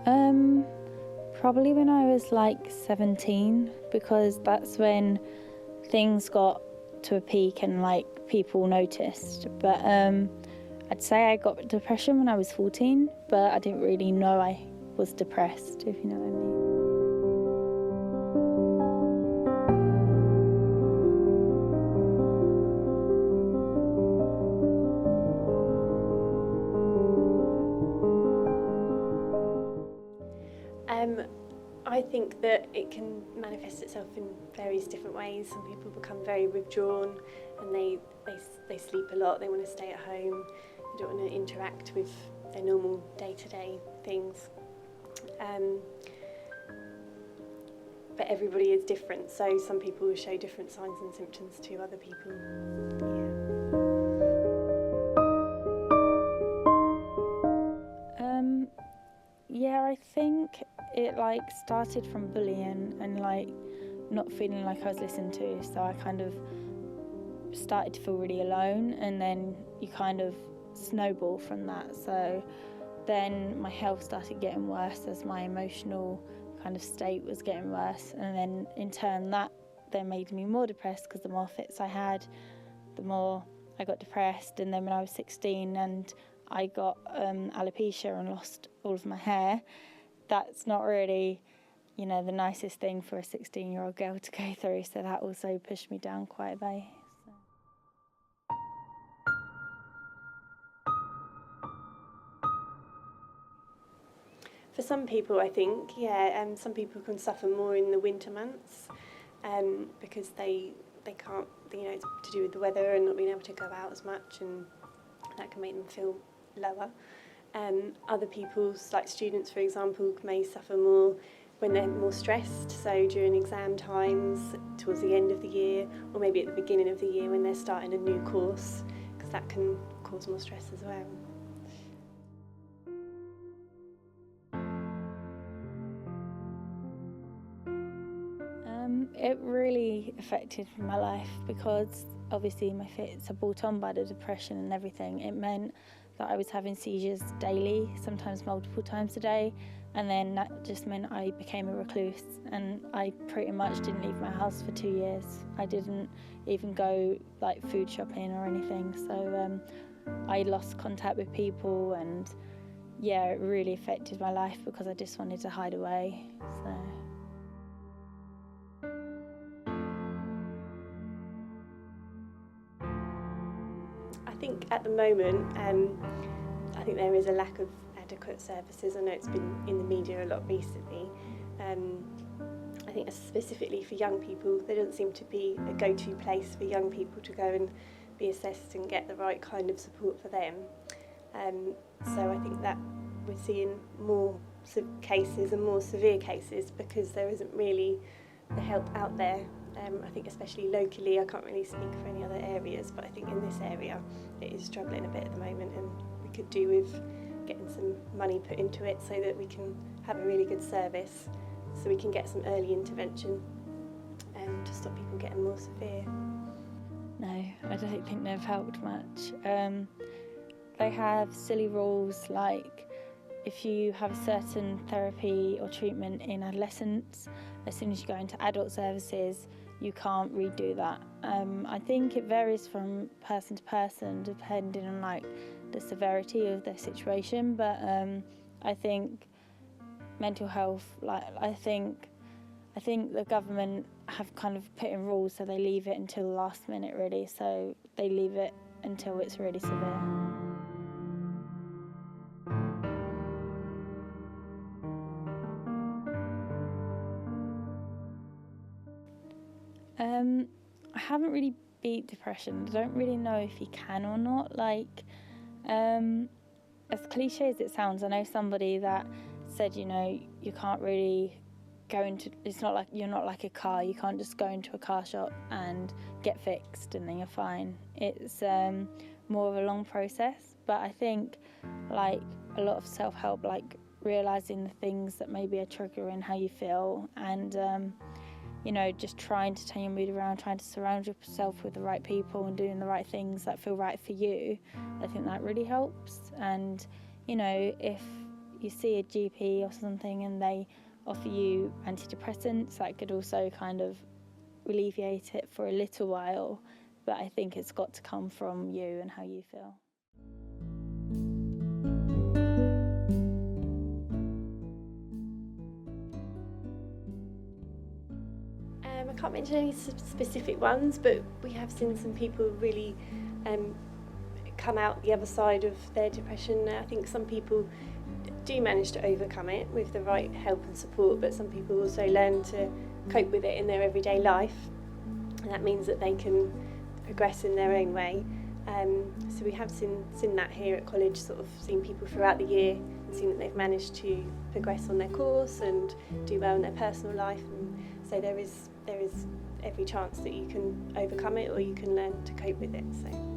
Um, Probably when I was like 17, because that's when things got to a peak and like people noticed. But I'd say I got depression when I was 14, but I didn't really know I was depressed, if you know what I mean. I think that it can manifest itself in various different ways. Some people become very withdrawn and they sleep a lot, they want to stay at home, they don't want to interact with their normal day-to-day things. But everybody is different, so some people will show different signs and symptoms to other people. Yeah, I think it like started from bullying and like not feeling like I was listened to, so I kind of started to feel really alone, and then you kind of snowball from that. So then my health started getting worse as my emotional kind of state was getting worse, and then in turn that then made me more depressed, because the more fits I had, the more I got depressed. And then when I was 16 and I got alopecia and lost all of my hair, that's not really, the nicest thing for a 16-year-old girl to go through, so that also pushed me down quite a bit. For some people, I think, some people can suffer more in the winter months because they can't, it's to do with the weather and not being able to go out as much, and that can make them feel lower. Other people, like students for example, may suffer more when they're more stressed, so during exam times, towards the end of the year, or maybe at the beginning of the year when they're starting a new course, because that can cause more stress as well. It really affected my life, because obviously my fits are brought on by the depression and everything. It meant that I was having seizures daily, sometimes multiple times a day, and then that just meant I became a recluse, and I pretty much didn't leave my house for 2 years. I didn't even go like food shopping or anything, so I lost contact with people, and yeah, it really affected my life because I just wanted to hide away. So. I think at the moment, I think there is a lack of adequate services. I know it's been in the media a lot recently. I think specifically for young people, there doesn't seem to be a go-to place for young people to go and be assessed and get the right kind of support for them. So I think that we're seeing more cases and more severe cases because there isn't really the help out there. I think especially locally, I can't really speak for any other areas, but I think in this area it is struggling a bit at the moment, and we could do with getting some money put into it so that we can have a really good service, so we can get some early intervention to stop people getting more severe. No, I don't think they've helped much. They have silly rules like if you have a certain therapy or treatment in adolescence, as soon as you go into adult services, you can't redo that. I think it varies from person to person depending on like the severity of their situation, but I think mental health, I think the government have kind of put in rules so they leave it until the last minute really, so they leave it until it's really severe. I haven't really beat depression. I don't really know if you can or not. As cliche as it sounds, I know somebody that said, you can't really go into, it's not like, you're not like a car, you can't just go into a car shop and get fixed and then you're fine. It's more of a long process, but I think like a lot of self-help, like realising the things that maybe are triggering how you feel, and just trying to turn your mood around, trying to surround yourself with the right people and doing the right things that feel right for you, I think that really helps. And, if you see a GP or something and they offer you antidepressants, that could also kind of alleviate it for a little while, but I think it's got to come from you and how you feel. I can't mention any specific ones, but we have seen some people really come out the other side of their depression. I think some people do manage to overcome it with the right help and support, but some people also learn to cope with it in their everyday life, and that means that they can progress in their own way. So we have seen that here at college, sort of seen people throughout the year and seen that they've managed to progress on their course and do well in their personal life, and so there is every chance that you can overcome it or you can learn to cope with it. So.